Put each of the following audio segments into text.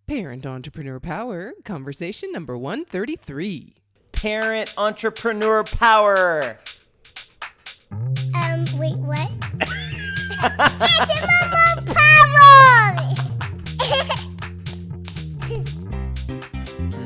Parent Entrepreneur Power, conversation number 133. Parent Entrepreneur Power. Wait, what? Entrepreneur Power!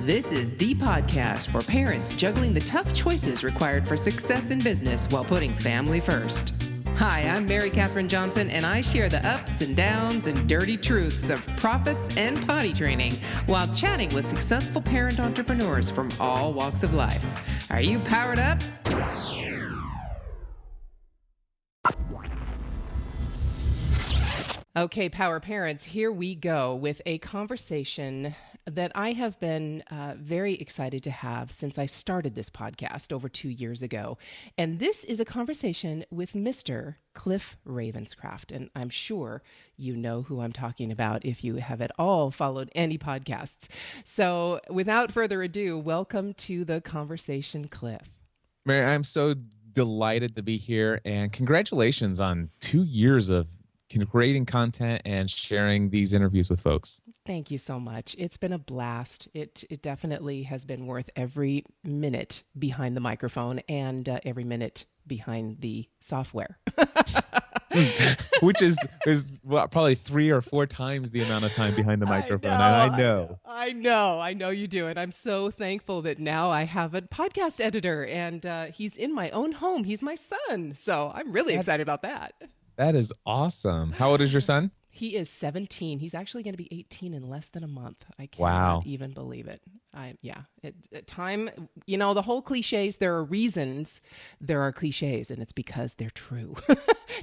This is the podcast for parents juggling the tough choices required for success in business while putting family first. Hi, I'm Mary Catherine Johnson, and I share the ups and downs and dirty truths of profits and potty training while chatting with successful parent entrepreneurs from all walks of life. Are you powered up? Okay, Power Parents, here we go with a conversation that I have been very excited to have since I started this podcast over 2 years ago. And this is a conversation with Mr. Cliff Ravenscraft. And I'm sure you know who I'm talking about if you have at all followed any podcasts. So without further ado, welcome to the conversation, Cliff. Mary, I'm so delighted to be here, and congratulations on 2 years of creating content and sharing these interviews with folks. Thank you so much. It's been a blast. It definitely has been worth every minute behind the microphone and every minute behind the software. Which is probably 3 or 4 times the amount of time behind the microphone. I know you do. And I'm so thankful that now I have a podcast editor and he's in my own home. He's my son. So I'm really excited about that. That is awesome. How old is your son? He is 17. He's actually going to be 18 in less than a month. I Wow. cannot even believe it. Time, the whole cliches, there are reasons there are cliches, and it's because they're true.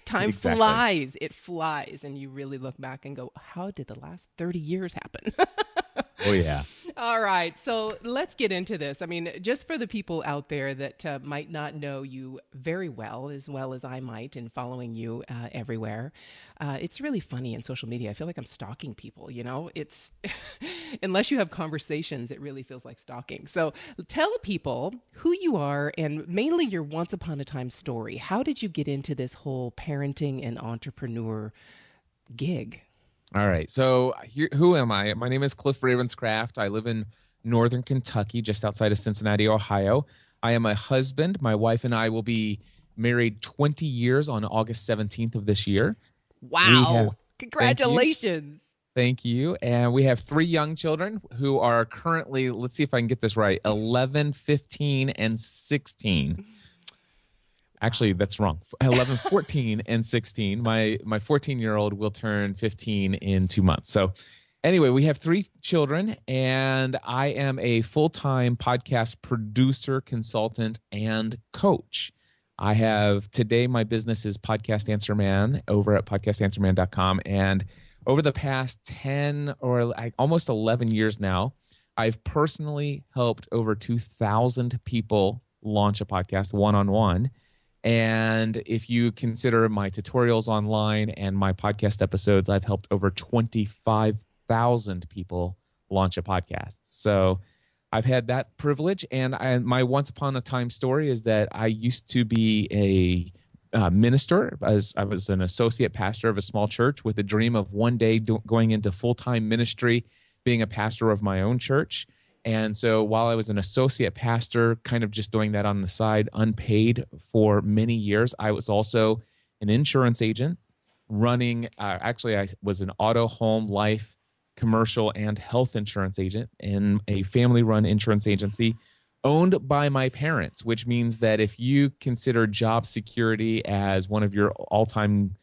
Time Exactly. flies. It flies. And you really look back and go, how did the last 30 years happen? Oh, yeah. All right. So let's get into this. I mean, just for the people out there that might not know you very well as I might in following you everywhere, it's really funny in social media. I feel like I'm stalking people, It's unless you have conversations, it really feels like stalking. So tell people who you are and mainly your once upon a time story. How did you get into this whole parenting and entrepreneur gig? All right. So who am I? My name is Cliff Ravenscraft. I live in northern Kentucky, just outside of Cincinnati, Ohio. I am a husband. My wife and I will be married 20 years on August 17th of this year. Wow. Congratulations. Thank you. And we have 3 young children who are currently, let's see if I can get this right, 11, 15, and 16. Actually, that's wrong. 11, 14, and 16. My 14-year-old will turn 15 in 2 months. So anyway, we have 3 children, and I am a full-time podcast producer, consultant, and coach. Today my business is Podcast Answer Man over at podcastanswerman.com. And over the past 10 or almost 11 years now, I've personally helped over 2,000 people launch a podcast one-on-one. And if you consider my tutorials online and my podcast episodes, I've helped over 25,000 people launch a podcast. So I've had that privilege. And my once upon a time story is that I used to be a minister. I was an associate pastor of a small church with a dream of one day going into full-time ministry, being a pastor of my own church. And so while I was an associate pastor, kind of just doing that on the side, unpaid for many years, I was also an insurance agent running, I was an auto, home, life, commercial, and health insurance agent in a family-run insurance agency owned by my parents, which means that if you consider job security as one of your all-time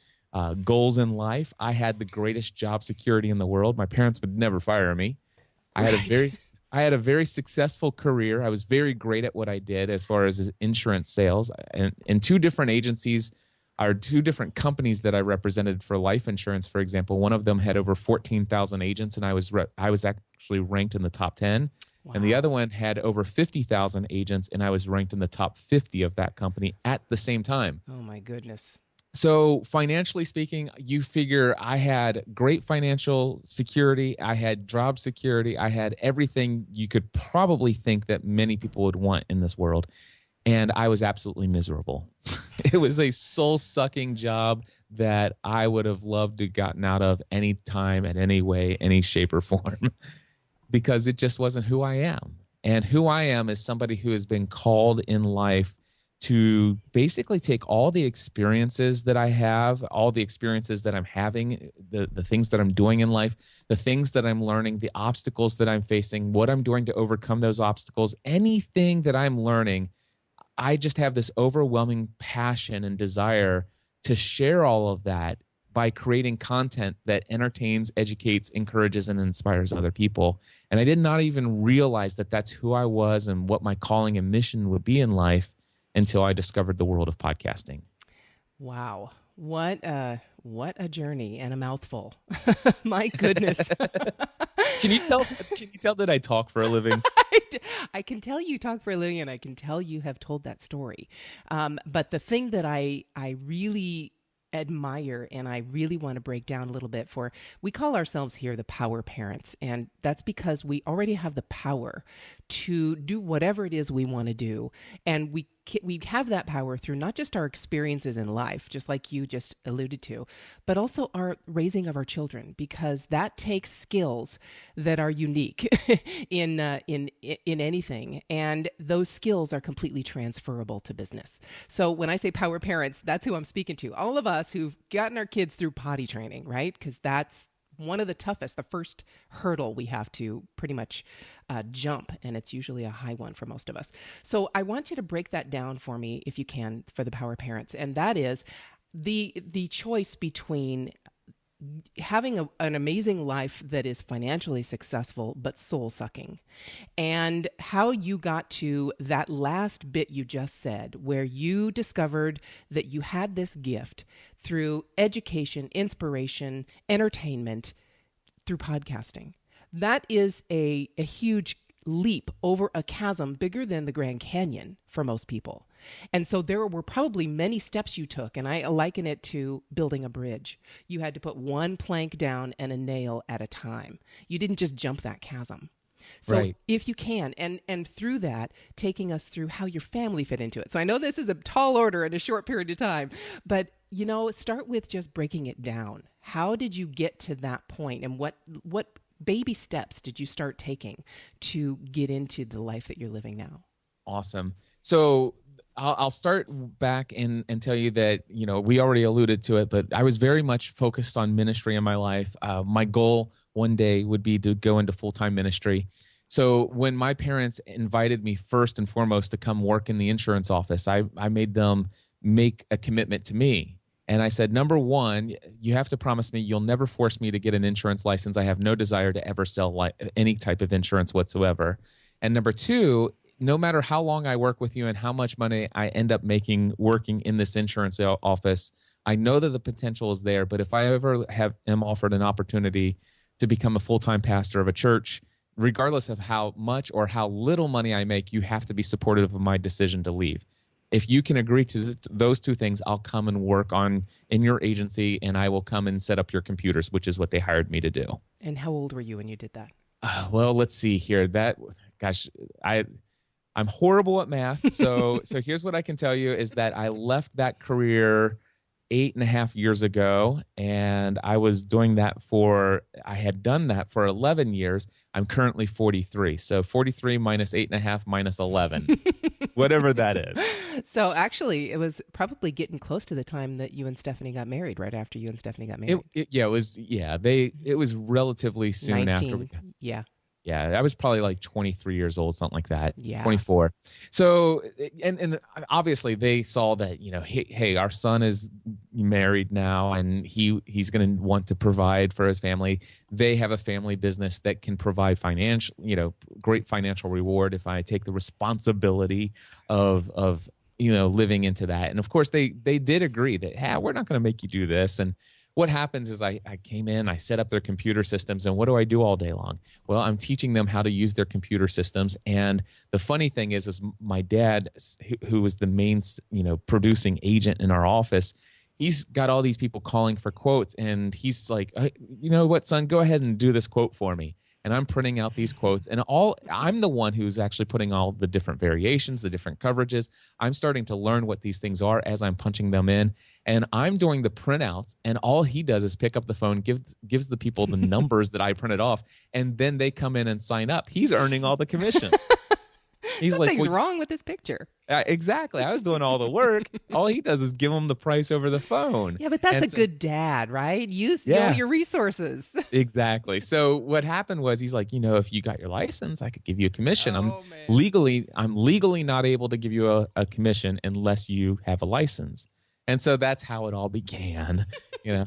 goals in life, I had the greatest job security in the world. My parents would never fire me. I had a very successful career. I was very great at what I did as far as insurance sales. And 2 different agencies are 2 different companies that I represented for life insurance, for example. One of them had over 14,000 agents, and I was actually ranked in the top 10. Wow. And the other one had over 50,000 agents, and I was ranked in the top 50 of that company at the same time. Oh, my goodness. So financially speaking, you figure I had great financial security. I had job security. I had everything you could probably think that many people would want in this world. And I was absolutely miserable. It was a soul-sucking job that I would have loved to have gotten out of any time, at any way, any shape or form. because it just wasn't who I am. And who I am is somebody who has been called in life to basically take all the experiences that I have, all the experiences that I'm having, the things that I'm doing in life, the things that I'm learning, the obstacles that I'm facing, what I'm doing to overcome those obstacles, anything that I'm learning. I just have this overwhelming passion and desire to share all of that by creating content that entertains, educates, encourages, and inspires other people. And I did not even realize that that's who I was and what my calling and mission would be in life until I discovered the world of podcasting. Wow. What a journey and a mouthful. My goodness. Can you tell that I talk for a living? I can tell you talk for a living, and I can tell you have told that story. But the thing that I really admire and I really want to break down a little bit for, we call ourselves here the power parents, and that's because we already have the power to do whatever it is we want to do, and we have that power through not just our experiences in life, just like you just alluded to, but also our raising of our children, because that takes skills that are unique in anything, and those skills are completely transferable to business. So when I say power parents, that's who I'm speaking to. All of us who've gotten our kids through potty training, right? Because that's one of the toughest, the first hurdle we have to pretty much jump, and it's usually a high one for most of us. So I want you to break that down for me, if you can, for the power parents, and that is the choice between having an amazing life that is financially successful but soul sucking, and how you got to that last bit you just said, where you discovered that you had this gift through education, inspiration, entertainment, through podcasting. That is a huge leap over a chasm bigger than the Grand Canyon for most people. And so there were probably many steps you took, and I liken it to building a bridge. You had to put one plank down and a nail at a time. You didn't just jump that chasm. So Right. if you can, and through that, taking us through how your family fit into it. So I know this is a tall order in a short period of time, but start with just breaking it down. How did you get to that point, and what baby steps did you start taking to get into the life that you're living now? Awesome. So I'll start back and tell you that, we already alluded to it, but I was very much focused on ministry in my life. My goal one day would be to go into full-time ministry. So when my parents invited me first and foremost to come work in the insurance office, I made them make a commitment to me. And I said, number one, you have to promise me you'll never force me to get an insurance license. I have no desire to ever sell any type of insurance whatsoever. And number two, no matter how long I work with you and how much money I end up making working in this insurance office, I know that the potential is there. But if I ever am offered an opportunity to become a full-time pastor of a church, regardless of how much or how little money I make, you have to be supportive of my decision to leave. If you can agree to those two things, I'll come and work in your agency, and I will come and set up your computers, which is what they hired me to do. And how old were you when you did that? Well, let's see here. I'm horrible at math. So here's what I can tell you is that I left that career 8.5 years ago, and I had done that for 11 years. I'm currently 43. So 43 minus 8.5 minus 11, whatever that is. So actually, it was probably getting close to the time that you and Stephanie got married, right after you and Stephanie got married. It was relatively soon 19, after. yeah. Yeah, I was probably like 23 years old, something like that. Yeah. 24. So, and obviously they saw that, hey, our son is married now, and he's going to want to provide for his family. They have a family business that can provide great financial reward if I take the responsibility of living into that. And of course they did agree that, hey, we're not going to make you do this. And what happens is I came in, I set up their computer systems, and what do I do all day long? Well, I'm teaching them how to use their computer systems. And the funny thing is my dad, who was the main, producing agent in our office, he's got all these people calling for quotes, and he's like, you know what, son, go ahead and do this quote for me. and I'm printing out these quotes, and I'm the one who's actually putting all the different variations, the different coverages. I'm starting to learn what these things are as I'm punching them in, and I'm doing the printouts, and all he does is pick up the phone, gives the people the numbers that I printed off, and then they come in and sign up. He's earning all the commission. He's like, Something's wrong with this picture. Exactly. I was doing all the work. All he does is give them the price over the phone. Yeah, but that's a good dad, right? Use your resources. Exactly. So what happened was he's like, if you got your license, I could give you a commission. Oh, I'm legally not able to give you a commission unless you have a license. And so that's how it all began. So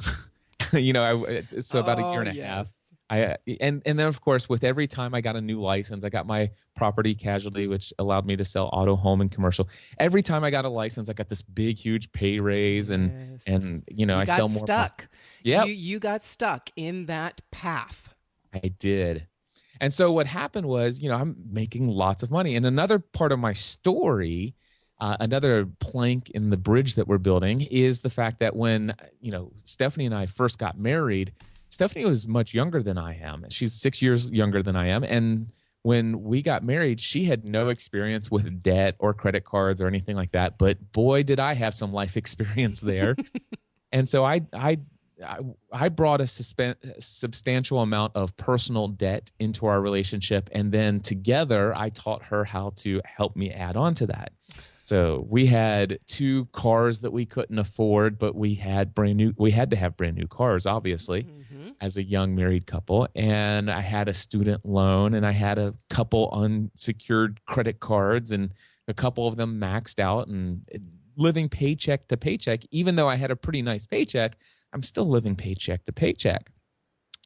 about a year and a half. And then of course, with every time I got a new license, I got my property casualty, which allowed me to sell auto, home, and commercial. Every time I got a license, I got this big, huge pay raise, and I sell more. Yeah, you got stuck in that path. I did. And so what happened was, I'm making lots of money. And another part of my story, another plank in the bridge that we're building, is the fact that when Stephanie and I first got married, Stephanie was much younger than I am. She's 6 years younger than I am. And when we got married, she had no experience with debt or credit cards or anything like that. But boy, did I have some life experience there. And so I brought a substantial amount of personal debt into our relationship. And then together, I taught her how to help me add on to that. So we had 2 cars that we couldn't afford, but we had to have brand new cars, obviously, as a young married couple. And I had a student loan, and I had a couple unsecured credit cards, and a couple of them maxed out, and living paycheck to paycheck. Even though I had a pretty nice paycheck, I'm still living paycheck to paycheck.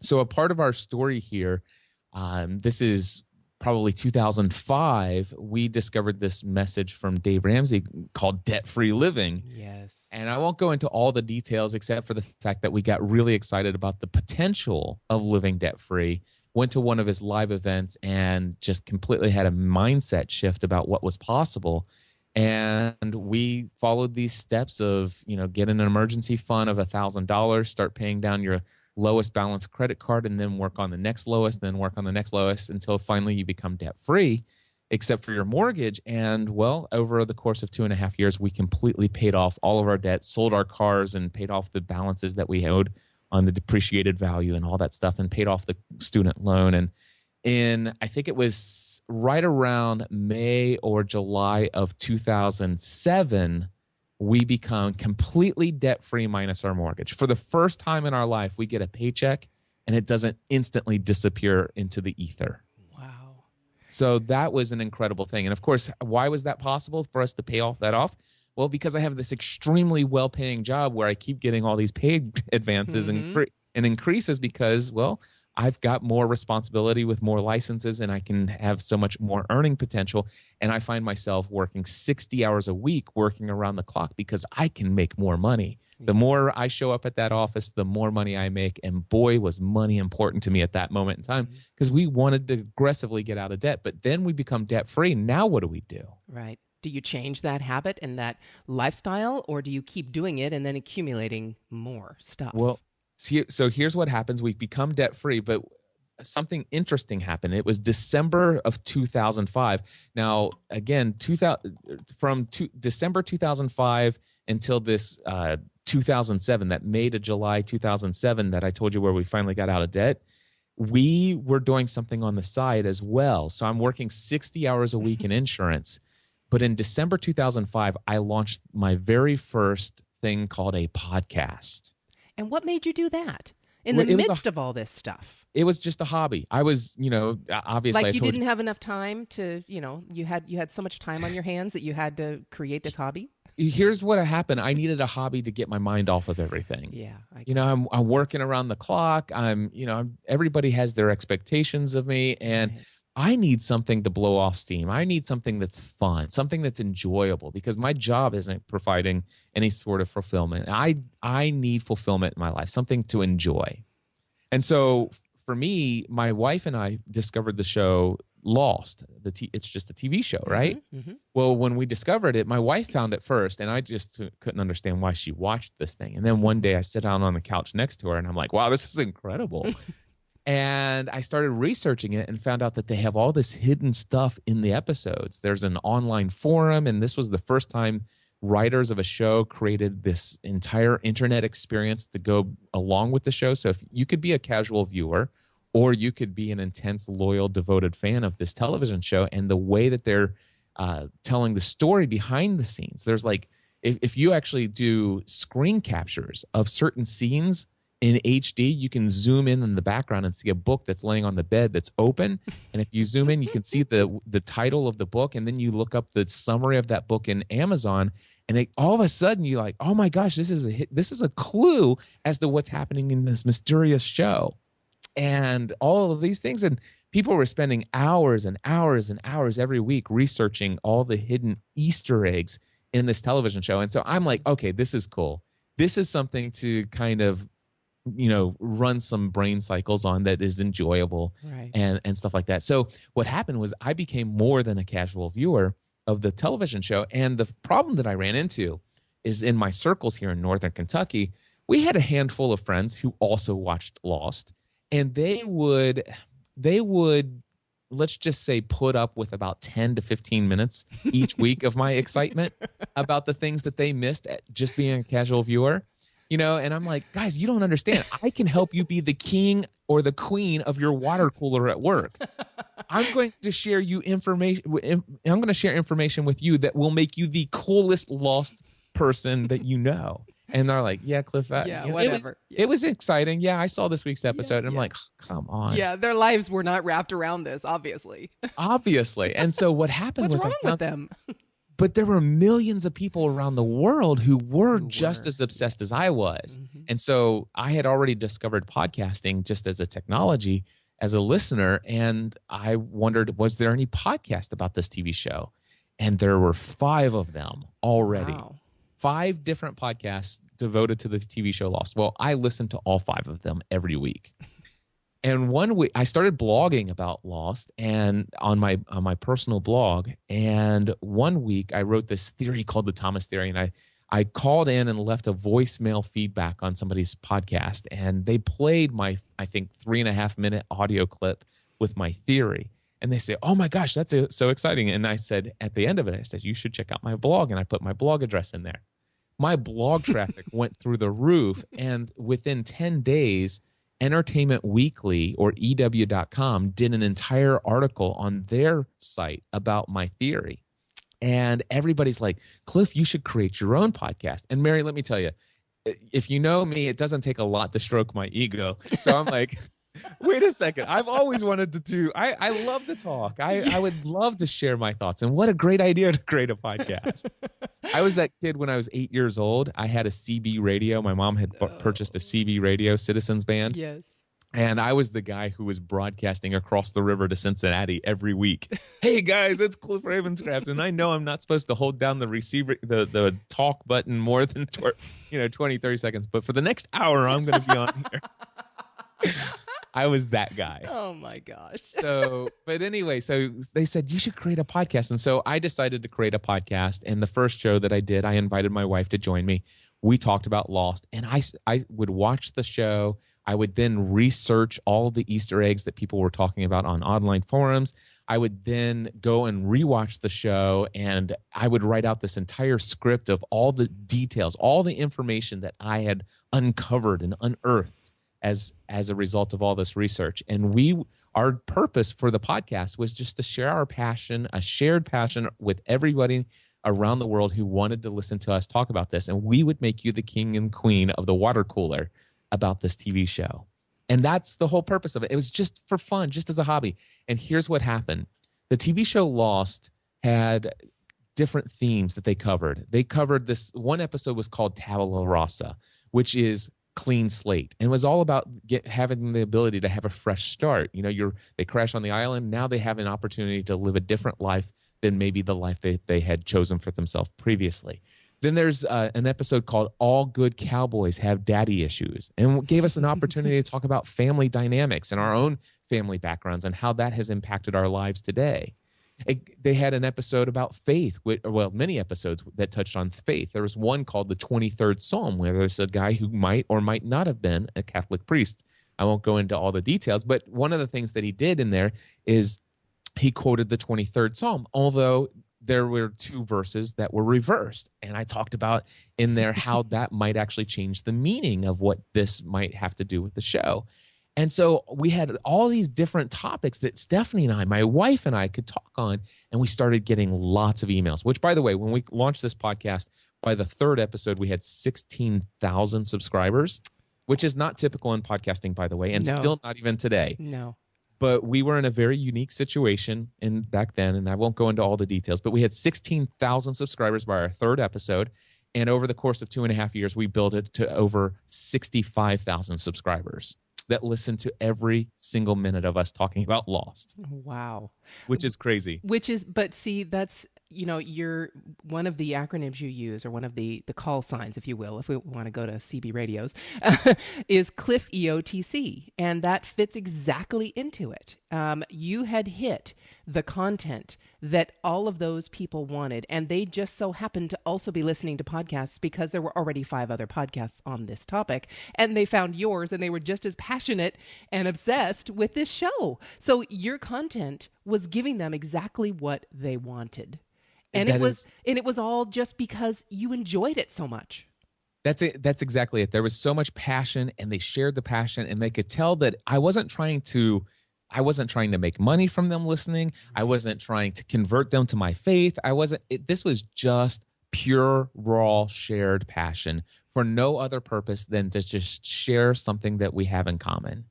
So a part of our story here, this is probably 2005, we discovered this message from Dave Ramsey called Debt-Free Living. Yes. And I won't go into all the details except for the fact that we got really excited about the potential of living debt-free, went to one of his live events, and just completely had a mindset shift about what was possible. And we followed these steps of, get an emergency fund of $1,000, start paying down your lowest balance credit card, and then work on the next lowest, then work on the next lowest until finally you become debt free, except for your mortgage. And well, over the course of 2.5 years, we completely paid off all of our debt, sold our cars, and paid off the balances that we owed on the depreciated value and all that stuff, and paid off the student loan. And I think it was right around May or July of 2007, we become completely debt-free minus our mortgage. For the first time in our life, we get a paycheck, and it doesn't instantly disappear into the ether. Wow. So that was an incredible thing. And of course, why was that possible for us to pay that off? Well, because I have this extremely well-paying job where I keep getting all these paid advances and increases because, well, I've got more responsibility with more licenses, and I can have so much more earning potential. And I find myself working 60 hours a week, working around the clock, because I can make more money. The more I show up at that office, the more money I make. And boy, was money important to me at that moment in time, because we wanted to aggressively get out of debt. But then we become debt free. Now what do we do? Right. Do you change that habit and that lifestyle, or do you keep doing it and then accumulating more stuff? Well, so here's what happens. We become debt-free, but something interesting happened. It was December of 2005. Now, again, December 2005 until this 2007, that May to July 2007 that I told you where we finally got out of debt, we were doing something on the side as well. So I'm working 60 hours a week in insurance. But in December 2005, I launched my very first thing called a podcast. And what made you do that in the midst of all this stuff? It was just a hobby. I was, obviously, like you didn't have enough time to, you had so much time on your hands that you had to create this hobby. Here's what happened. I needed a hobby to get my mind off of everything. Yeah. I'm working around the clock. Everybody has their expectations of me, and I need something to blow off steam. I need something that's fun, something that's enjoyable, because my job isn't providing any sort of fulfillment. I need fulfillment in my life, something to enjoy. And so for me, my wife and I discovered the show Lost. It's just a TV show, right? Mm-hmm. Well, when we discovered it, my wife found it first, and I just couldn't understand why she watched this thing. And then one day I sit down on the couch next to her, and I'm like, wow, this is incredible. And I started researching it and found out that they have all this hidden stuff in the episodes. There's an online forum, and this was the first time writers of a show created this entire internet experience to go along with the show. So if you could be a casual viewer, or you could be an intense, loyal, devoted fan of this television show, and the way that they're telling the story behind the scenes. There's like, if you actually do screen captures of certain scenes in HD, you can zoom in the background and see a book that's laying on the bed that's open. And if you zoom in, you can see the title of the book, and then you look up the summary of that book in Amazon, and all of a sudden you're like, oh my gosh, this is a clue as to what's happening in this mysterious show. And all of these things, and people were spending hours and hours and hours every week researching all the hidden Easter eggs in this television show. And so I'm like, okay, this is cool. This is something to kind of, run some brain cycles on that is enjoyable, right, and stuff like that. So what happened was I became more than a casual viewer of the television show. And the problem that I ran into is in my circles here in Northern Kentucky, we had a handful of friends who also watched Lost, and they would, let's just say, put up with about 10 to 15 minutes each week of my excitement about the things that they missed at just being a casual viewer. And I'm like, guys, you don't understand. I can help you be the king or the queen of your water cooler at work. I'm going to share information with you that will make you the coolest Lost person that you know. And they're like, yeah, Cliff, whatever. It was exciting. Yeah, I saw this week's episode. And I'm like, oh, come on. Yeah, their lives were not wrapped around this, obviously. Obviously. And so what happened What's was wrong with them? But there were millions of people around the world who were just as obsessed as I was. Mm-hmm. And so I had already discovered podcasting just as a technology, as a listener. And I wondered, was there any podcast about this TV show? And there were 5 of them already. Wow. 5 different podcasts devoted to the TV show Lost. Well, I listened to all 5 of them every week. And one week I started blogging about Lost and on my personal blog. And one week I wrote this theory called the Thomas Theory. And I called in and left a voicemail feedback on somebody's podcast. And they played my, I think, 3.5-minute audio clip with my theory. And they say, oh my gosh, that's so exciting. And I said, at the end of it, I said, you should check out my blog. And I put my blog address in there. My blog traffic went through the roof. And within 10 days, Entertainment Weekly, or EW.com, did an entire article on their site about my theory. And everybody's like, Cliff, you should create your own podcast. And Mary, let me tell you, if you know me, it doesn't take a lot to stroke my ego. So I'm like, wait a second. I've always wanted to do, I love to talk. I would love to share my thoughts. And what a great idea to create a podcast. I was that kid when I was 8 years old. I had a CB radio. My mom had purchased a CB radio, Citizens Band. Yes. And I was the guy who was broadcasting across the river to Cincinnati every week. Hey guys, it's Cliff Ravenscraft, and I know I'm not supposed to hold down the receiver, the talk button more than 20, 30 seconds, but for the next hour, I'm going to be on here. I was that guy. Oh my gosh. But anyway, so they said, you should create a podcast. And so I decided to create a podcast. And the first show that I did, I invited my wife to join me. We talked about Lost, and I would watch the show. I would then research all the Easter eggs that people were talking about on online forums. I would then go and rewatch the show, and I would write out this entire script of all the details, all the information that I had uncovered and unearthed as a result of all this research. And our purpose for the podcast was just to share our passion, a shared passion with everybody around the world who wanted to listen to us talk about this. And we would make you the king and queen of the water cooler about this TV show. And that's the whole purpose of it. It was just for fun, just as a hobby. And here's what happened. The TV show Lost had different themes that they covered. They covered this one episode was called Tabula Rasa, which is clean slate, and it was all about having the ability to have a fresh start. They crash on the island. Now they have an opportunity to live a different life than maybe the life they had chosen for themselves previously. Then there's an episode called All Good Cowboys Have Daddy Issues, and gave us an opportunity to talk about family dynamics and our own family backgrounds and how that has impacted our lives today. They had an episode about faith, many episodes that touched on faith. There was one called the 23rd Psalm, where there's a guy who might or might not have been a Catholic priest I won't go into all the details, but one of the things that he did in there is he quoted the 23rd Psalm, although there were 2 verses that were reversed. And I talked about in there how that might actually change the meaning of what this might have to do with the show. And so we had all these different topics that Stephanie and I, my wife and I, could talk on, and we started getting lots of emails, which, by the way, when we launched this podcast, by the 3rd episode, we had 16,000 subscribers, which is not typical in podcasting, by the way, and still not even today. No. But we were in a very unique situation back then, and I won't go into all the details, but we had 16,000 subscribers by our 3rd episode. And over the course of 2.5 years, we built it to over 65,000 subscribers that listen to every single minute of us talking about Lost. Wow. Which is crazy. But see, that's, you're one of the acronyms you use, or one of the call signs, if you will, if we want to go to CB radios, is Cliff EOTC. And that fits exactly into it. You had hit the content that all of those people wanted, and they just so happened to also be listening to podcasts because there were already 5 other podcasts on this topic, and they found yours, and they were just as passionate and obsessed with this show. So your content was giving them exactly what they wanted. And it was all just because you enjoyed it so much. That's it. That's exactly it. There was so much passion, and they shared the passion, and they could tell that I wasn't trying to make money from them listening. I wasn't trying to convert them to my faith. This was just pure, raw, shared passion for no other purpose than to just share something that we have in common.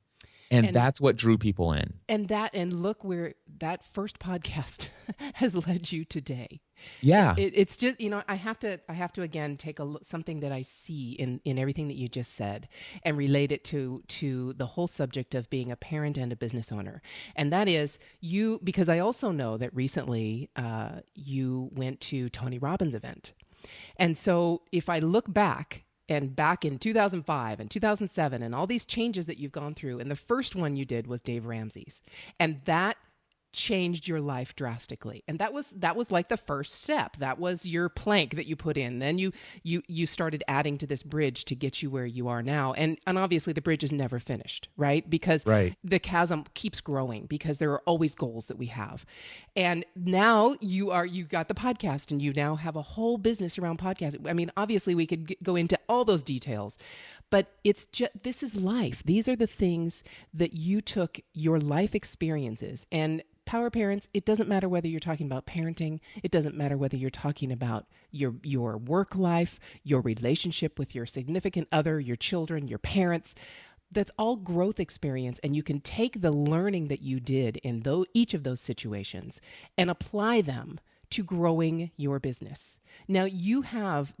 And that's what drew people in. And look where that first podcast has led you today. Yeah. It's just, I have to again take something that I see in everything that you just said and relate it to the whole subject of being a parent and a business owner. And that is because I also know that recently you went to Tony Robbins' event. And so if I look back in 2005 and 2007 and all these changes that you've gone through, and the first one you did was Dave Ramsey's, and that changed your life drastically. And that was like the first step. That was your plank that you put in. Then you started adding to this bridge to get you where you are now. And obviously the bridge is never finished, right? Because the chasm keeps growing because there are always goals that we have. And now you got the podcast, and you now have a whole business around podcasting. I mean, obviously we could go into all those details, but this is life. These are the things that you took your life experiences. And Power Parents, it doesn't matter whether you're talking about parenting. It doesn't matter whether you're talking about your work life, your relationship with your significant other, your children, your parents. That's all growth experience, and you can take the learning that you did in each of those situations and apply them to growing your business. Now you have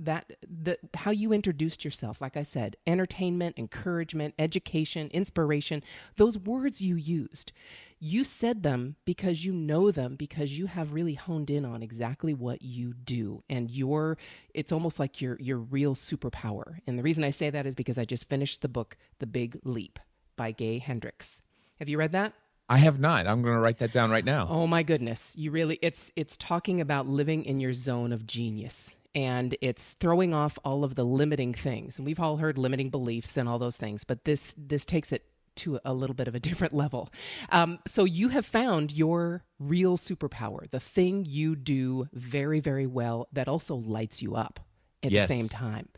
how you introduced yourself, like I said, entertainment, encouragement, education, inspiration, those words you used. You said them because you know them, because you have really honed in on exactly what you do. And it's almost like your real superpower. And the reason I say that is because I just finished the book, The Big Leap by Gay Hendricks. Have you read that? I have not. I'm going to write that down right now. Oh my goodness. It's talking about living in your zone of genius. And it's throwing off all of the limiting things. And we've all heard limiting beliefs and all those things, but this takes it to a little bit of a different level. So you have found your real superpower, the thing you do very, very well that also lights you up at the same time.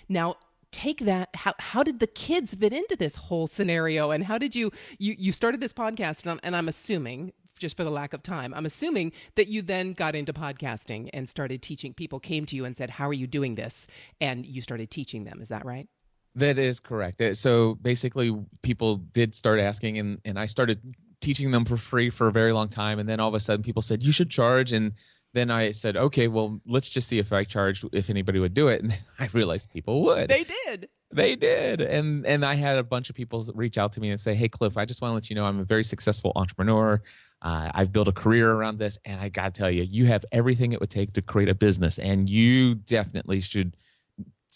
Now, take that. How did the kids fit into this whole scenario? And how did you started this podcast? And I'm assuming, just for the lack of time, I'm assuming that you then got into podcasting and started teaching. People came to you and said, "How are you doing this?" And you started teaching them. Is that right? That is correct. So basically, people did start asking, and I started teaching them for free for a very long time. And then all of a sudden, people said, "You should charge." And then I said, "Okay, well, let's just see if I charged, if anybody would do it." And then I realized people would. They did. They did. And I had a bunch of people reach out to me and say, "Hey, Cliff, I just want to let you know I'm a very successful entrepreneur. I've built a career around this. And I got to tell you, you have everything it would take to create a business. And you definitely should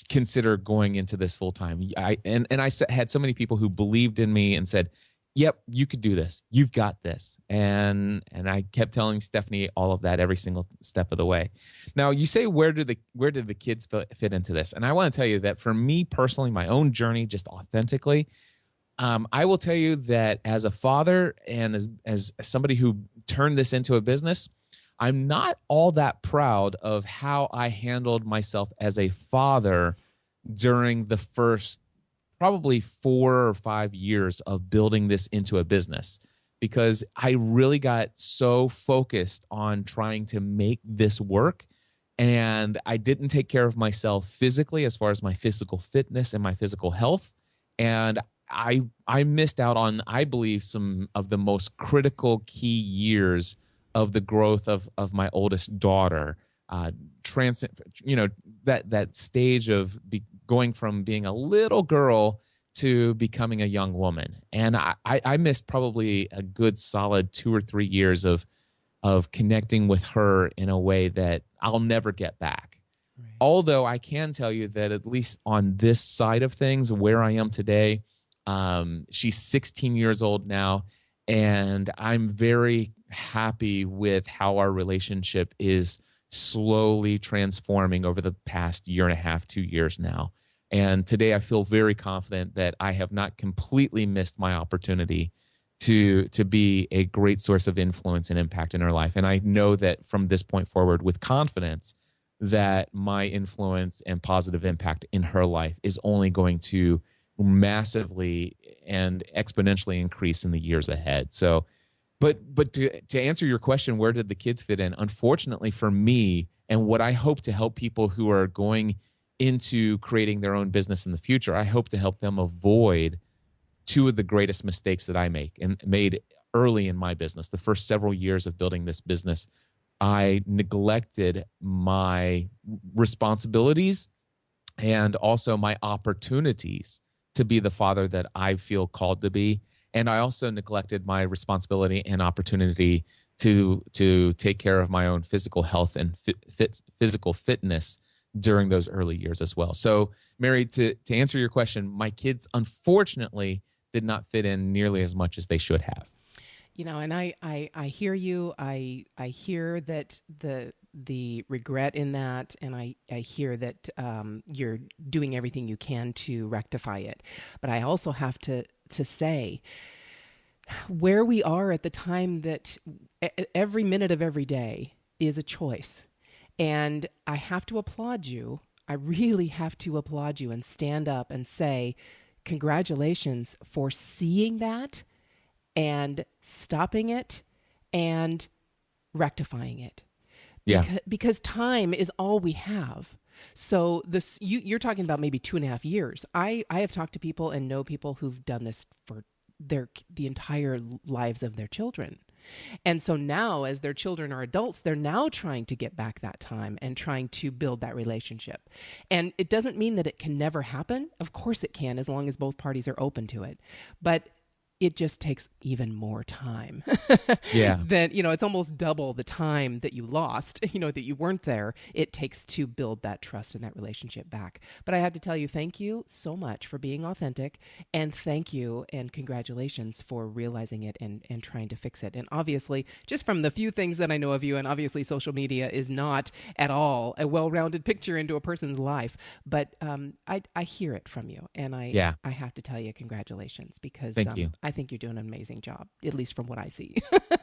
consider going into this full time." I had so many people who believed in me and said, "Yep, you could do this. You've got this." And I kept telling Stephanie all of that every single step of the way. Now, you say, where did the kids fit into this? And I want to tell you that for me personally, my own journey, just authentically, I will tell you that as a father and as somebody who turned this into a business, I'm not all that proud of how I handled myself as a father during the first probably 4 or 5 years of building this into a business, because I really got so focused on trying to make this work. And I didn't take care of myself physically as far as my physical fitness and my physical health. And I missed out on, I believe, some of the most critical key years of the growth of my oldest daughter. That stage of going from being a little girl to becoming a young woman. And I missed probably a good solid 2 or 3 years of connecting with her in a way that I'll never get back. Right. Although I can tell you that at least on this side of things, where I am today, she's 16 years old now, and I'm very happy with how our relationship is slowly transforming over the past 1.5 to 2 years now. And today I feel very confident that I have not completely missed my opportunity to be a great source of influence and impact in her life. And I know that from this point forward with confidence that my influence and positive impact in her life is only going to massively and exponentially increase in the years ahead. So, but to answer your question, where did the kids fit in? Unfortunately for me, and what I hope to help people who are going into creating their own business in the future, I hope to help them avoid 2 of the greatest mistakes that I made early in my business. The first several years of building this business, I neglected my responsibilities and also my opportunities to be the father that I feel called to be. And I also neglected my responsibility and opportunity to take care of my own physical health and physical fitness during those early years as well. So, Mary, to answer your question, my kids unfortunately did not fit in nearly as much as they should have. And I hear you. I hear that the regret in that, and I hear that you're doing everything you can to rectify it. But I also have to say, where we are at the time that every minute of every day is a choice. And I have to applaud you. I really have to applaud you and stand up and say, congratulations for seeing that and stopping it and rectifying it. Yeah. Because time is all we have. So you're talking about maybe 2.5 years. I have talked to people and know people who've done this for the entire lives of their children. And so now, as their children are adults, they're now trying to get back that time and trying to build that relationship. And it doesn't mean that it can never happen. Of course it can, as long as both parties are open to it. But it just takes even more time. Yeah. Then, it's almost double the time that you lost, that you weren't there. It takes to build that trust and that relationship back. But I have to tell you, thank you so much for being authentic, and thank you and congratulations for realizing it and trying to fix it. And obviously, just from the few things that I know of you, and obviously social media is not at all a well-rounded picture into a person's life, but I hear it from you, and I have to tell you congratulations, because thank you. I think you're doing an amazing job, at least from what I see.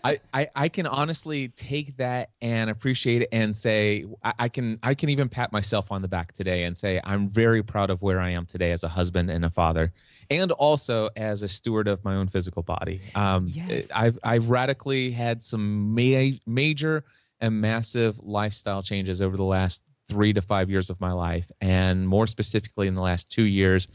I can honestly take that and appreciate it and say, I can even pat myself on the back today and say, I'm very proud of where I am today as a husband and a father, and also as a steward of my own physical body. Yes. I've radically had some major and massive lifestyle changes over the last 3 to 5 years of my life, and more specifically in the last 2 years.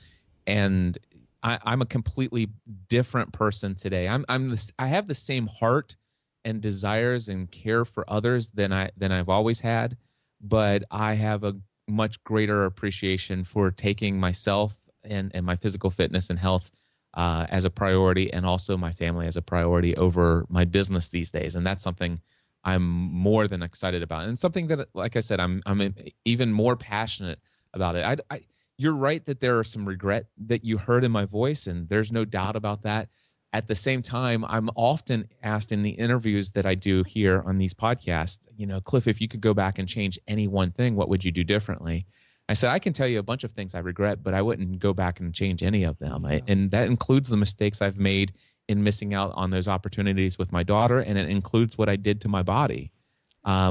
And I'm a completely different person today. I have the same heart and desires and care for others than I've always had, but I have a much greater appreciation for taking myself and my physical fitness and health as a priority, and also my family as a priority over my business these days. And that's something I'm more than excited about, and something that, like I said, I'm even more passionate about it. You're right that there are some regret that you heard in my voice, and there's no doubt about that. At the same time, I'm often asked in the interviews that I do here on these podcasts, Cliff, if you could go back and change any one thing, what would you do differently? I said, I can tell you a bunch of things I regret, but I wouldn't go back and change any of them. And that includes the mistakes I've made in missing out on those opportunities with my daughter. And it includes what I did to my body,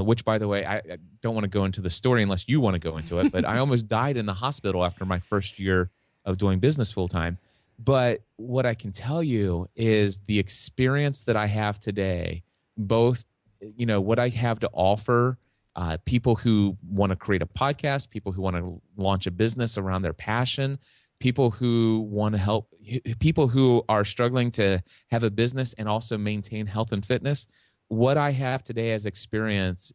which, by the way, I don't want to go into the story unless you want to go into it, but I almost died in the hospital after my first year of doing business full time. But what I can tell you is the experience that I have today, both, what I have to offer people who want to create a podcast, people who want to launch a business around their passion, people who want to help, people who are struggling to have a business and also maintain health and fitness. What I have today as experience,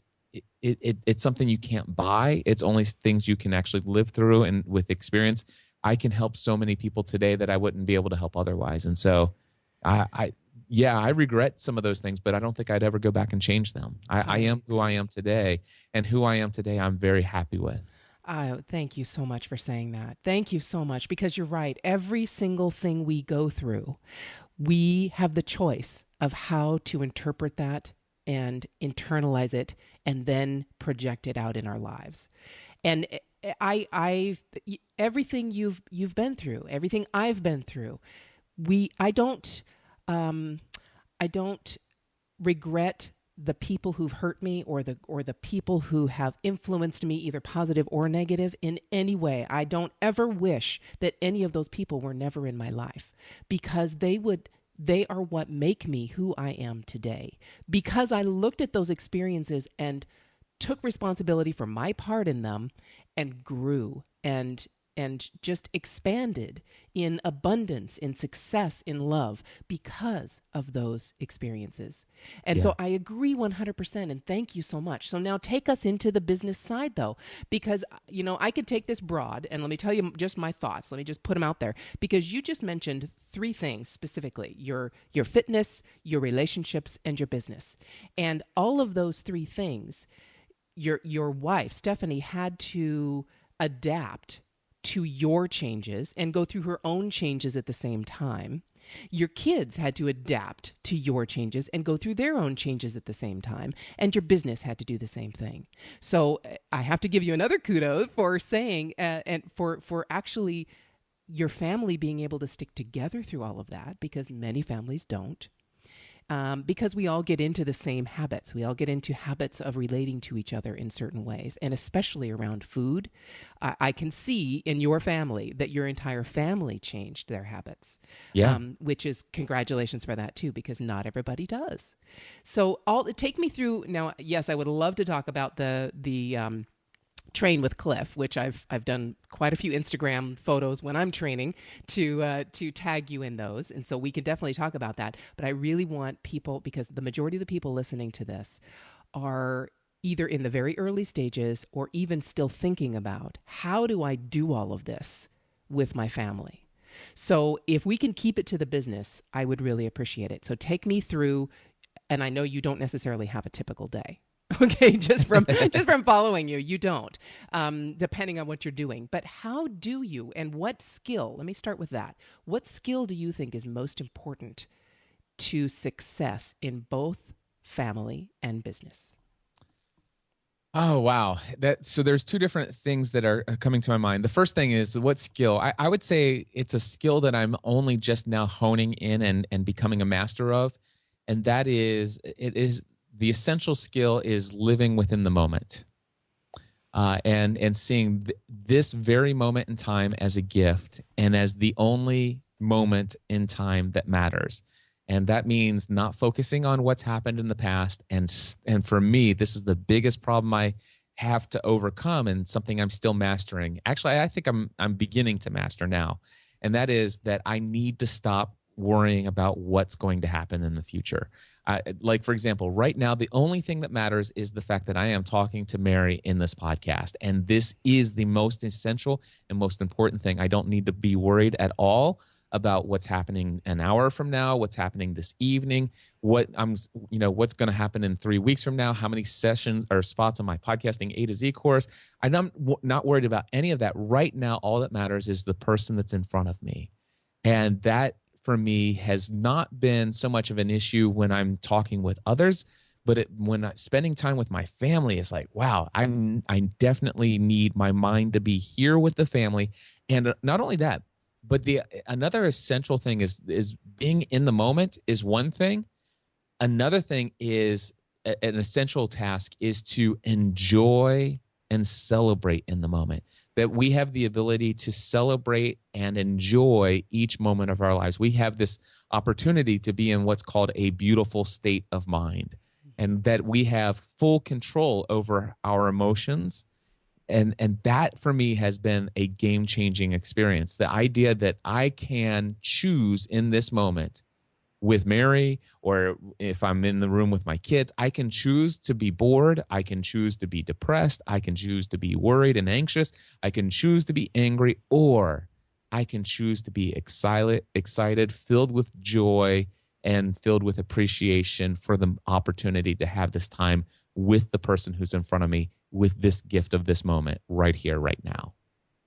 it's something you can't buy. It's only things you can actually live through, and with experience, I can help so many people today that I wouldn't be able to help otherwise. And so I regret some of those things, but I don't think I'd ever go back and change them. I am who I am today, and who I am today, I'm very happy with. Thank you so much for saying that. Thank you so much, because you're right. Every single thing we go through, we have the choice of how to interpret that and internalize it and then project it out in our lives. And everything you've been through, everything I've been through, I don't regret the people who've hurt me or the people who have influenced me, either positive or negative, in any way. I don't ever wish that any of those people were never in my life, because they are what make me who I am today. Because I looked at those experiences and took responsibility for my part in them and grew and just expanded in abundance, in success, in love, because of those experiences. And so I agree 100%, and thank you so much. So now take us into the business side, though, because, I could take this broad, and let me tell you just my thoughts. Let me just put them out there, because you just mentioned three things specifically: your fitness, your relationships, and your business. And all of those three things, your wife, Stephanie, had to adapt to your changes and go through her own changes at the same time. Your kids had to adapt to your changes and go through their own changes at the same time. And your business had to do the same thing. So I have to give you another kudos for saying, and for actually your family being able to stick together through all of that, because many families don't. Because we all get into the same habits. We all get into habits of relating to each other in certain ways, and especially around food. I can see in your family that your entire family changed their habits. Yeah. Which is, congratulations for that too, because not everybody does. So take me through now. Yes, I would love to talk about the train with Cliff, which I've done quite a few Instagram photos when I'm training to tag you in those. And so we could definitely talk about that. But I really want people, because the majority of the people listening to this are either in the very early stages or even still thinking about, how do I do all of this with my family? So if we can keep it to the business, I would really appreciate it. So take me through, and I know you don't necessarily have a typical day. Okay, just from following you, you don't, depending on what you're doing. But how do you, and what skill, let me start with that. What skill do you think is most important to success in both family and business? Oh, wow. So there's two different things that are coming to my mind. The first thing is, what skill? I would say it's a skill that I'm only just now honing in and becoming a master of. And that is, the essential skill is living within the moment, and seeing this very moment in time as a gift and as the only moment in time that matters. And that means not focusing on what's happened in the past. And for me, this is the biggest problem I have to overcome, and something I'm still mastering. Actually, I think I'm beginning to master now. And that is that I need to stop worrying about what's going to happen in the future. Like, for example, right now, the only thing that matters is the fact that I am talking to Mary in this podcast. And this is the most essential and most important thing. I don't need to be worried at all about what's happening an hour from now, what's happening this evening, what's going to happen in 3 weeks from now, how many sessions or spots on my podcasting A to Z course. I'm not worried about any of that. Right now, all that matters is the person that's in front of me. And that, for me, has not been so much of an issue when I'm talking with others, But spending time with my family is like, wow, I definitely need my mind to be here with the family. And not only that, but another essential thing is being in the moment is one thing. Another thing is an essential task is to enjoy and celebrate in the moment. That we have the ability to celebrate and enjoy each moment of our lives. We have this opportunity to be in what's called a beautiful state of mind, and that we have full control over our emotions. And that for me has been a game-changing experience. The idea that I can choose in this moment with Mary, or if I'm in the room with my kids, I can choose to be bored. I can choose to be depressed. I can choose to be worried and anxious. I can choose to be angry, or I can choose to be excited, filled with joy, and filled with appreciation for the opportunity to have this time with the person who's in front of me, with this gift of this moment right here, right now.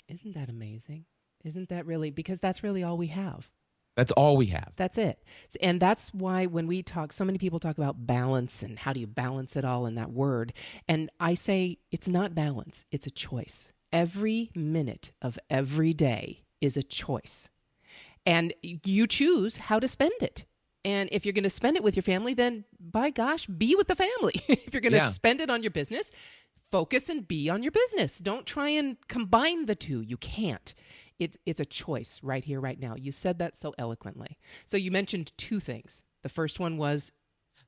Isn't that amazing? Isn't that really, because that's really all we have. That's all we have. That's it. And that's why when we talk, so many people talk about balance and how do you balance it all in that word. And I say it's not balance, it's a choice. Every minute of every day is a choice. And you choose how to spend it. And if you're going to spend it with your family, then by gosh, be with the family. If you're going to spend it on your business, focus and be on your business. Don't try and combine the two. You can't. It's a choice right here, right now. You said that so eloquently. So you mentioned two things. The first one was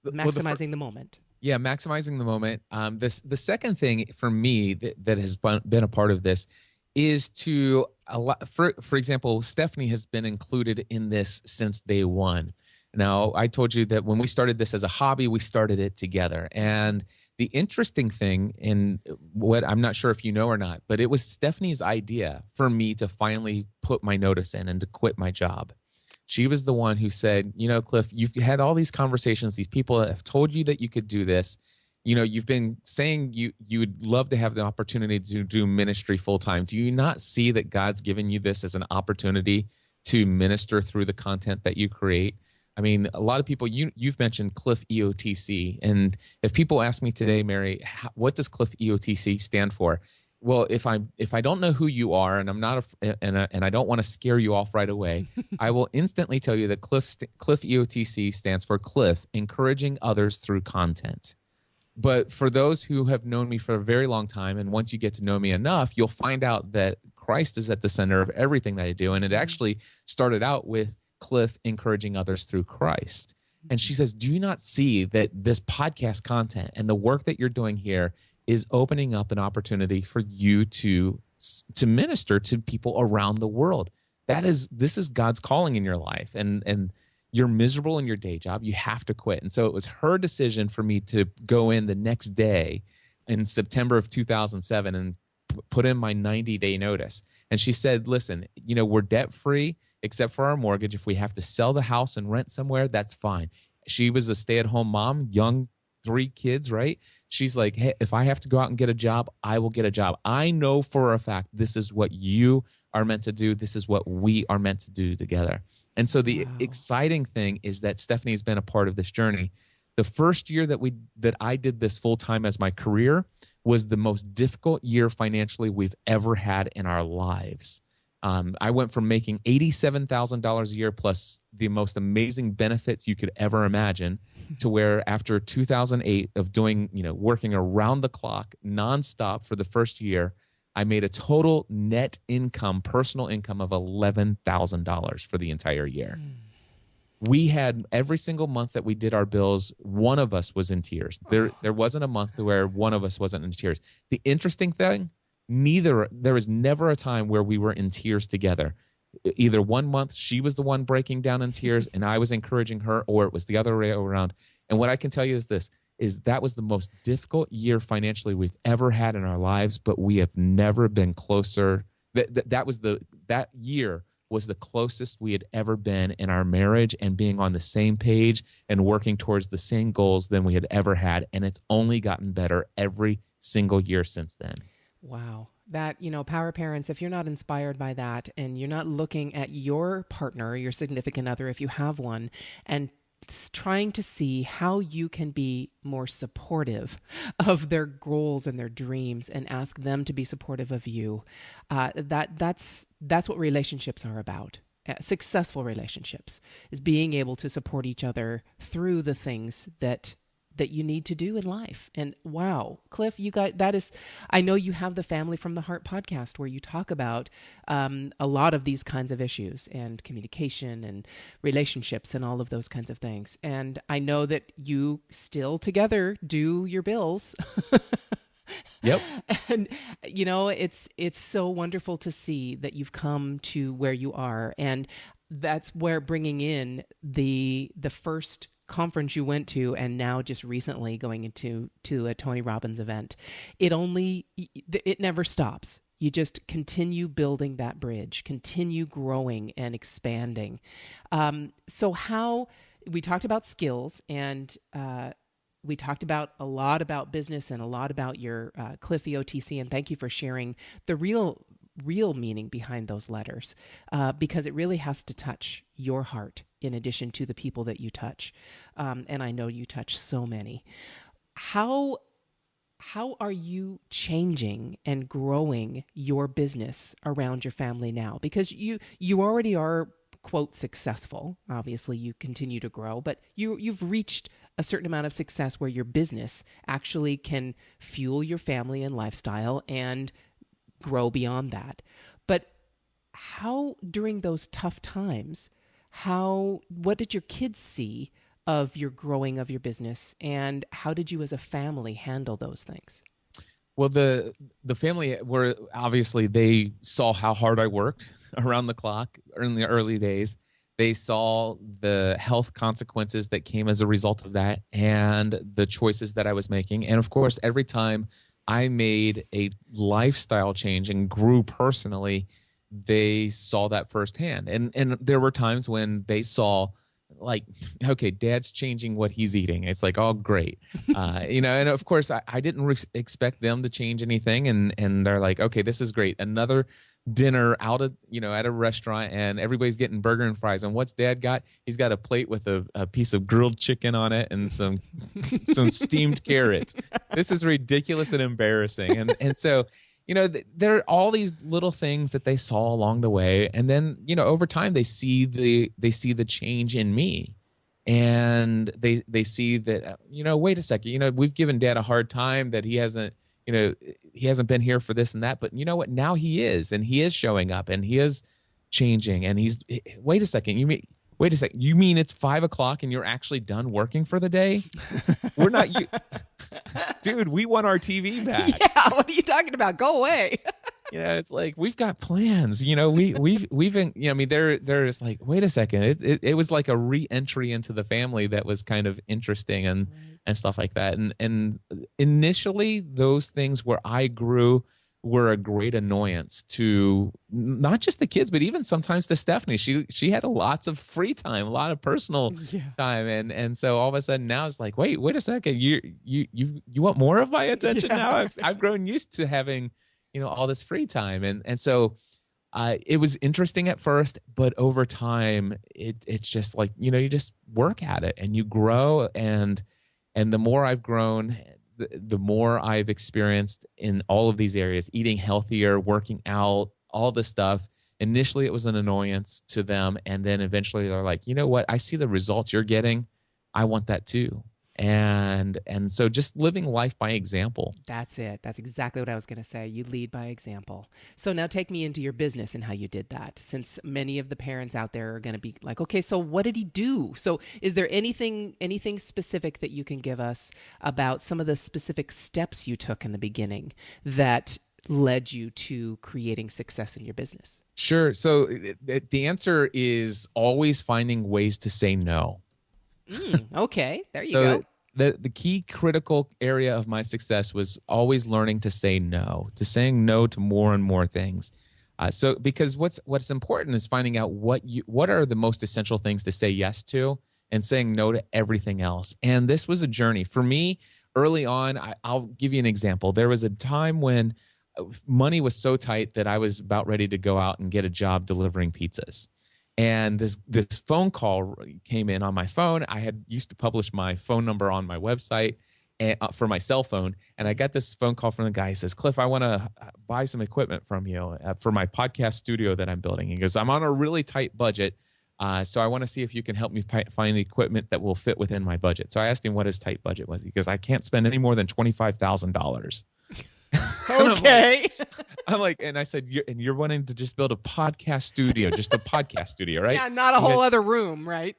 maximizing the moment. Yeah, maximizing the moment. The second thing for me that has been a part of this is to for example, Stephanie has been included in this since day one. Now, I told you that when we started this as a hobby, we started it together. And the interesting thing, in what I'm not sure if you know or not, but it was Stephanie's idea for me to finally put my notice in and to quit my job. She was the one who said, Cliff, you've had all these conversations. These people have told you that you could do this. You've been saying you would love to have the opportunity to do ministry full time. Do you not see that God's given you this as an opportunity to minister through the content that you create? I mean, a lot of people, you've mentioned Cliff EOTC. And if people ask me today, Mary, what does Cliff EOTC stand for? Well, if I don't know who you are, and I'm not and I don't want to scare you off right away, I will instantly tell you that Cliff EOTC stands for Cliff, encouraging others through content. But for those who have known me for a very long time, and once you get to know me enough, you'll find out that Christ is at the center of everything that I do. And it actually started out with Cliff encouraging others through Christ. And she says, do you not see that this podcast content and the work that you're doing here is opening up an opportunity for you to minister to people around the world? This is God's calling in your life. And you're miserable in your day job. You have to quit. And so it was her decision for me to go in the next day in September of 2007 and put in my 90-day notice. And she said, listen, we're debt free except for our mortgage. If we have to sell the house and rent somewhere, that's fine. She was a stay-at-home mom, young, 3 kids, right? She's like, hey, if I have to go out and get a job, I will get a job. I know for a fact this is what you are meant to do. This is what we are meant to do together. And so the exciting thing is that Stephanie's been a part of this journey. The first year that I did this full-time as my career was the most difficult year financially we've ever had in our lives. I went from making $87,000 a year plus the most amazing benefits you could ever imagine to where after 2008 of doing, working around the clock nonstop for the first year, I made a total net income, personal income of $11,000 for the entire year. We had every single month that we did our bills, one of us was in tears. There wasn't a month where one of us wasn't in tears. The interesting thing, there was never a time where we were in tears together. Either one month she was the one breaking down in tears and I was encouraging her, or it was the other way around. And what I can tell you is this, is that was the most difficult year financially we've ever had in our lives, but we have never been closer. That year was the closest we had ever been in our marriage and being on the same page and working towards the same goals than we had ever had. And it's only gotten better every single year since then. Wow. That, power parents, if you're not inspired by that and you're not looking at your partner, your significant other, if you have one, and trying to see how you can be more supportive of their goals and their dreams, and ask them to be supportive of you. That's what relationships are about. Successful relationships is being able to support each other through the things that you need to do in life. And wow, Cliff, you guys, that is, I know you have the Family from the Heart podcast where you talk about a lot of these kinds of issues and communication and relationships and all of those kinds of things. And I know that you still together do your bills. Yep. And it's so wonderful to see that you've come to where you are. And that's where bringing in the first conference you went to, and now just recently going into a Tony Robbins event, it never stops. You just continue building that bridge, continue growing and expanding. So how we talked about skills, and we talked about a lot about business and a lot about your Cliff EOTC, and thank you for sharing the real meaning behind those letters, because it really has to touch your heart in addition to the people that you touch. And I know you touch so many. How are you changing and growing your business around your family now? Because you already are, quote, successful. Obviously, you continue to grow, but you've reached a certain amount of success where your business actually can fuel your family and lifestyle and grow beyond that. But how, during those tough times, what did your kids see of your growing of your business, and how did you as a family handle those things? Well, the family were obviously, they saw how hard I worked around the clock in the early days. They saw the health consequences that came as a result of that and the choices that I was making. And of course, every time I made a lifestyle change and grew personally, they saw that firsthand. And there were times when they saw, like, okay, Dad's changing what he's eating. It's like, oh, great. And of course, I didn't expect them to change anything. And they're like, okay, this is great. Another dinner out at a restaurant, and everybody's getting burger and fries. And what's Dad got? He's got a plate with a piece of grilled chicken on it and some steamed carrots. This is ridiculous and embarrassing. And so, there are all these little things that they saw along the way, and then over time they see the change in me, and they see that wait a second, we've given Dad a hard time that he hasn't been here for this and that, but you know what? Now he is, and he is showing up, and he is changing, and wait a second, you mean it's 5 o'clock and you're actually done working for the day? We're not you. Dude, we want our TV back. Yeah, what are you talking about? Go away. It's like, we've got plans. There's like, wait a second. It was like a re-entry into the family that was kind of interesting and stuff like that. And initially, those things where I grew were a great annoyance to not just the kids, but even sometimes to Stephanie. She had lots of free time, a lot of personal time, and so all of a sudden now it's like, wait a second, you want more of my attention now? I've grown used to having all this free time, and so it was interesting at first, but over time it's just like you just work at it and you grow, and the more I've grown, the more I've experienced in all of these areas, eating healthier, working out, all this stuff. Initially, it was an annoyance to them. And then eventually they're like, you know what? I see the results you're getting. I want that too. And so just living life by example. That's it. That's exactly what I was going to say. You lead by example. So now take me into your business and how you did that, since many of the parents out there are going to be like, okay, so what did he do? So is there anything specific that you can give us about some of the specific steps you took in the beginning that led you to creating success in your business? Sure. So the answer is always finding ways to say no. Okay, there you go. The key critical area of my success was always learning to say no, to saying no to more and more things. Because what's important is finding out what are the most essential things to say yes to, and saying no to everything else. And this was a journey for me early on. I'll give you an example. There was a time when money was so tight that I was about ready to go out and get a job delivering pizzas. And this phone call came in on my phone. I had used to publish my phone number on my website for my cell phone. And I got this phone call from the guy. He says, Cliff, I want to buy some equipment from you for my podcast studio that I'm building. He goes, I'm on a really tight budget. So I want to see if you can help me find equipment that will fit within my budget. So I asked him what his tight budget was. He goes, I can't spend any more than $25,000. Okay. I'm like, and I said, you're wanting to just build a podcast studio, just a podcast studio, right? Yeah, not a whole other room, right?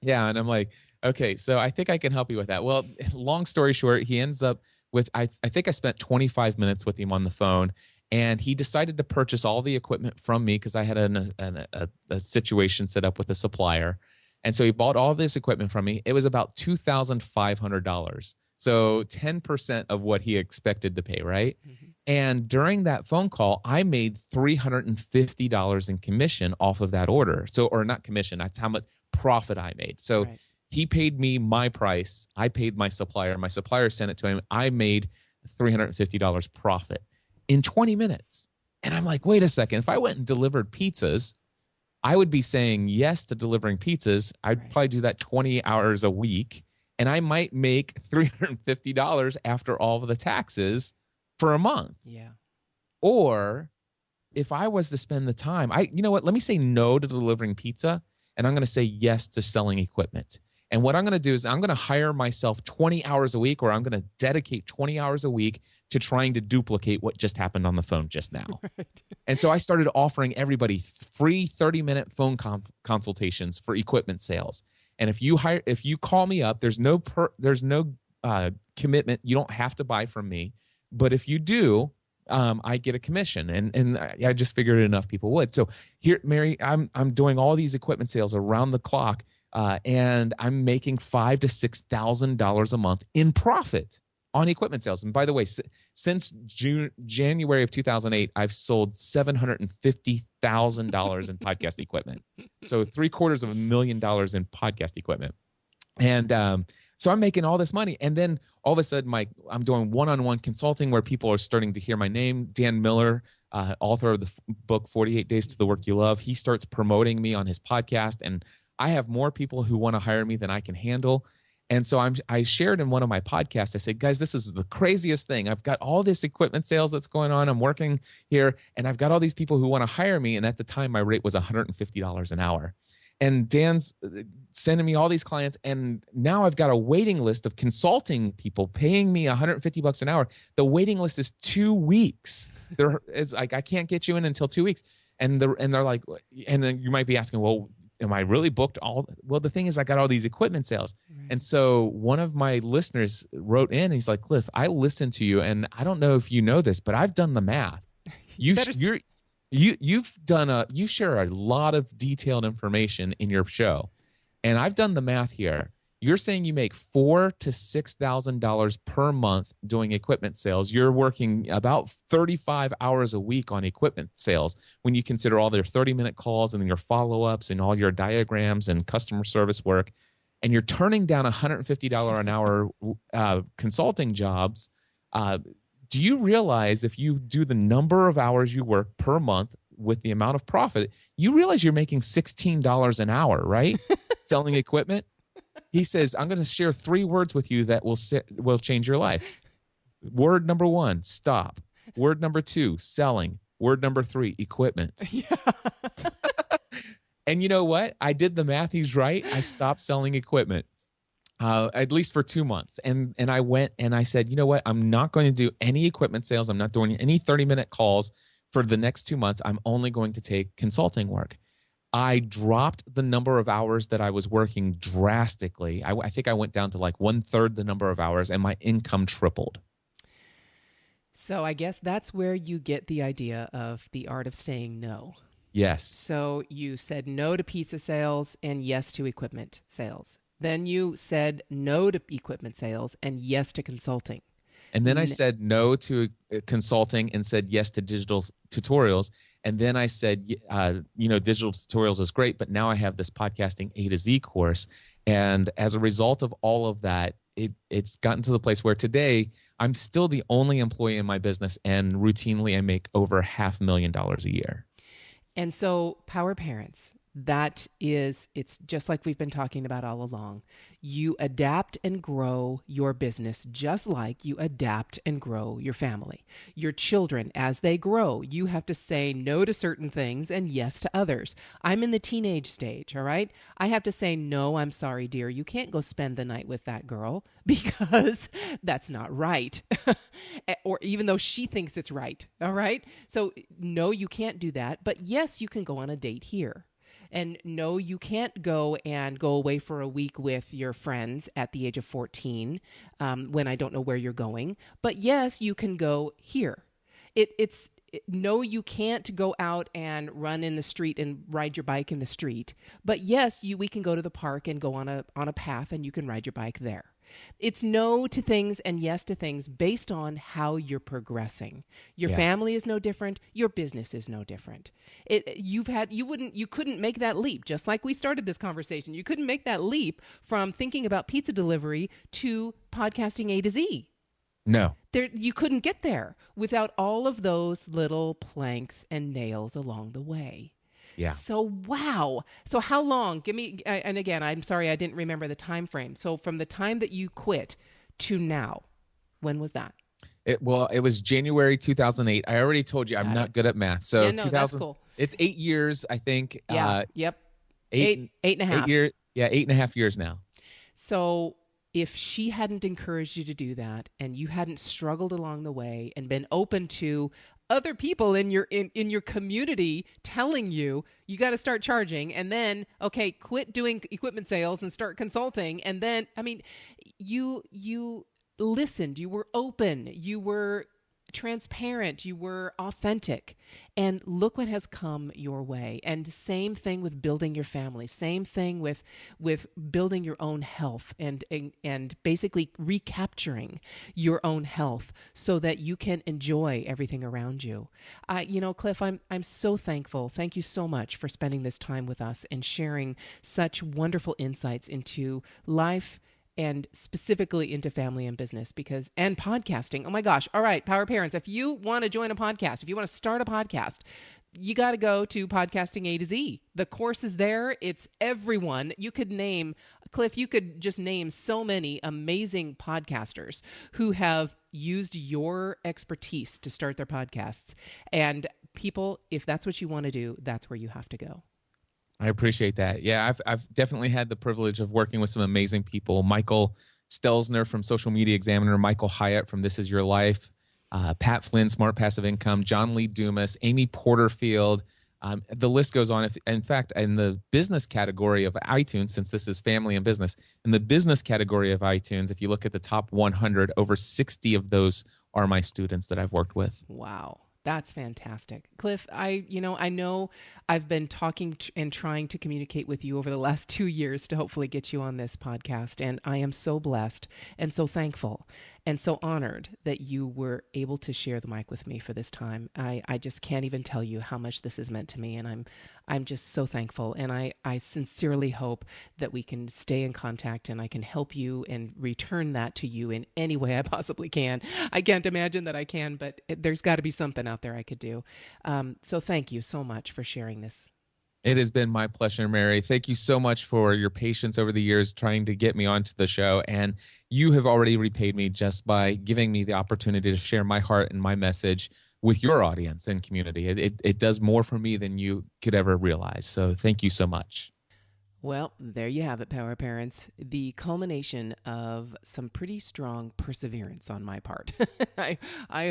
Yeah. And I'm like, okay, so I think I can help you with that. Well, long story short, he ends up with, I think I spent 25 minutes with him on the phone, and he decided to purchase all the equipment from me because I had a situation set up with a supplier. And so he bought all this equipment from me. It was about $2,500. So 10% of what he expected to pay, right? Mm-hmm. And during that phone call, I made $350 in commission off of that order. So, or not commission, that's how much profit I made. So he paid me my price. I paid my supplier. My supplier sent it to him. I made $350 profit in 20 minutes. And I'm like, wait a second. If I went and delivered pizzas, I would be saying yes to delivering pizzas. I'd probably do that 20 hours a week. And I might make $350 after all of the taxes for a month. Yeah. Or if I was to spend the time, you know what? Let me say no to delivering pizza, and I'm going to say yes to selling equipment. And what I'm going to do is I'm going to hire myself 20 hours a week, or I'm going to dedicate 20 hours a week to trying to duplicate what just happened on the phone just now. Right. And so I started offering everybody free 30-minute phone consultations for equipment sales. And if you call me up, there's no commitment. You don't have to buy from me, but if you do, I get a commission. And I just figured enough people would. So here, Mary, I'm doing all these equipment sales around the clock, and I'm making $5,000 to $6,000 a month in profit on equipment sales. And by the way, since January of 2008, I've sold $750,000 in podcast equipment. So $750,000 in podcast equipment. And so I'm making all this money. And then all of a sudden, I'm doing one-on-one consulting where people are starting to hear my name. Dan Miller, author of the book, 48 Days to the Work You Love, he starts promoting me on his podcast. And I have more people who want to hire me than I can handle. And so I shared in one of my podcasts, I said, guys, this is the craziest thing. I've got all this equipment sales that's going on. I'm working here, and I've got all these people who want to hire me. And at the time, my rate was $150 an hour. And Dan's sending me all these clients, and now I've got a waiting list of consulting people paying me $150 an hour. The waiting list is 2 weeks. It's like, I can't get you in until 2 weeks. And they're like, and then you might be asking, well, am I really booked all? Well, the thing is, I got all these equipment sales. Right. And so one of my listeners wrote in, he's like, Cliff, I listened to you, and I don't know if you know this, but I've done the math. You share a lot of detailed information in your show. And I've done the math here. You're saying you make $4,000 to $6,000 per month doing equipment sales. You're working about 35 hours a week on equipment sales when you consider all their 30-minute calls and your follow-ups and all your diagrams and customer service work. And you're turning down $150 an hour consulting jobs. Do you realize if you do the number of hours you work per month with the amount of profit, you realize you're making $16 an hour, right? Selling equipment. He says, I'm going to share 3 words with you that will change your life. Word number 1, stop. Word number 2, selling. Word number 3, equipment. Yeah. And you know what? I did the math. He's right. I stopped selling equipment, at least for 2 months. And I went and I said, you know what? I'm not going to do any equipment sales. I'm not doing any 30-minute calls for the next 2 months. I'm only going to take consulting work. I dropped the number of hours that I was working drastically. I think I went down to like 1/3 the number of hours, and my income tripled. So I guess that's where you get the idea of the art of saying no. Yes. So you said no to pizza sales and yes to equipment sales. Then you said no to equipment sales and yes to consulting. And then I said no to consulting and said yes to digital tutorials. And then I said, digital tutorials is great, but now I have this podcasting A to Z course. And as a result of all of that, it's gotten to the place where today I'm still the only employee in my business, and routinely I make over $500,000 a year. And so, Power Parents, It's just like we've been talking about all along. You adapt and grow your business just like you adapt and grow your family. Your children, as they grow, you have to say no to certain things and yes to others. I'm in the teenage stage, all right? I have to say, no, I'm sorry, dear. You can't go spend the night with that girl because that's not right. Or even though she thinks it's right, all right? So, no, you can't do that. But yes, you can go on a date here. And no, you can't go away for a week with your friends at the age of 14 when I don't know where you're going. But yes, you can go here. No, you can't go out and run in the street and ride your bike in the street. But yes, we can go to the park and go on a path and you can ride your bike there. It's no to things and yes to things based on how you're progressing. Your family is no different. Your business is no different. You couldn't make that leap. Just like we started this conversation, you couldn't make that leap from thinking about pizza delivery to podcasting A to Z. No. You couldn't get there without all of those little planks and nails along the way. Yeah. So, wow. So how long? Give me, and again, I'm sorry, I didn't remember the time frame. So from the time that you quit to now, when was that? It was January 2008. I already told you I'm not good at math. So yeah, no, that's cool. It's 8 years, I think. Yeah. Yep. Eight and a half. 8 years. Yeah, 8.5 years now. So if she hadn't encouraged you to do that and you hadn't struggled along the way and been open to other people in your community telling you got to start charging, and then quit doing equipment sales and start consulting, and then you listened, you were open, you were transparent, you were authentic, and look what has come your way. And same thing with building your family, same thing with building your own health and basically recapturing your own health so that you can enjoy everything around you. Cliff, I'm so thankful. Thank you so much for spending this time with us and sharing such wonderful insights into life and specifically into family and business and podcasting. Oh my gosh. All right, Power Parents, if you want to join a podcast, if you want to start a podcast, you got to go to Podcasting A to Z. The course is there. It's everyone. Cliff, you could just name so many amazing podcasters who have used your expertise to start their podcasts. And people, if that's what you want to do, that's where you have to go. I appreciate that. Yeah, I've definitely had the privilege of working with some amazing people. Michael Stelzner from Social Media Examiner, Michael Hyatt from This Is Your Life, Pat Flynn, Smart Passive Income, John Lee Dumas, Amy Porterfield. The list goes on. In fact, in the business category of iTunes, since this is family and business, in the business category of iTunes, if you look at the top 100, over 60 of those are my students that I've worked with. Wow. That's fantastic. Cliff, I know I've been talking and trying to communicate with you over the last 2 years to hopefully get you on this podcast. And I am so blessed and so thankful and so honored that you were able to share the mic with me for this time. I just can't even tell you how much this has meant to me. And I'm just so thankful. And I sincerely hope that we can stay in contact and I can help you and return that to you in any way I possibly can. I can't imagine that I can, but there's got to be something out there I could do. So thank you so much for sharing this. It has been my pleasure, Mary. Thank you so much for your patience over the years trying to get me onto the show. And you have already repaid me just by giving me the opportunity to share my heart and my message with your audience and community. It does more for me than you could ever realize. So thank you so much. Well, there you have it, Power Parents. The culmination of some pretty strong perseverance on my part. I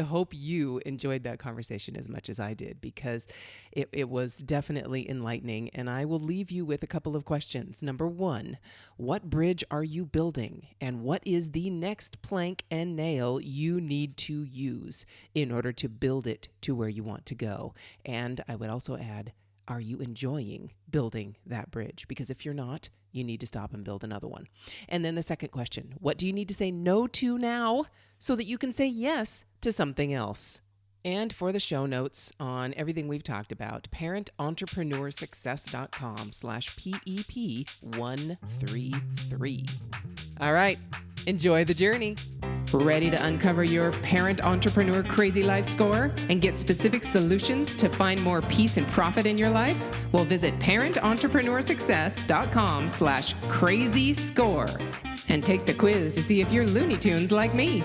hope you enjoyed that conversation as much as I did, because it was definitely enlightening. And I will leave you with a couple of questions. Number one, what bridge are you building? And what is the next plank and nail you need to use in order to build it to where you want to go? And I would also add, are you enjoying building that bridge? Because if you're not, you need to stop and build another one. And then the second question, what do you need to say no to now so that you can say yes to something else? And for the show notes on everything we've talked about, parententrepreneurssuccess.com/PEP133. All right, enjoy the journey. Ready to uncover your parent entrepreneur crazy life score and get specific solutions to find more peace and profit in your life? Well, visit parententrepreneurssuccess.com/crazy score and take the quiz to see if you're Looney Tunes like me.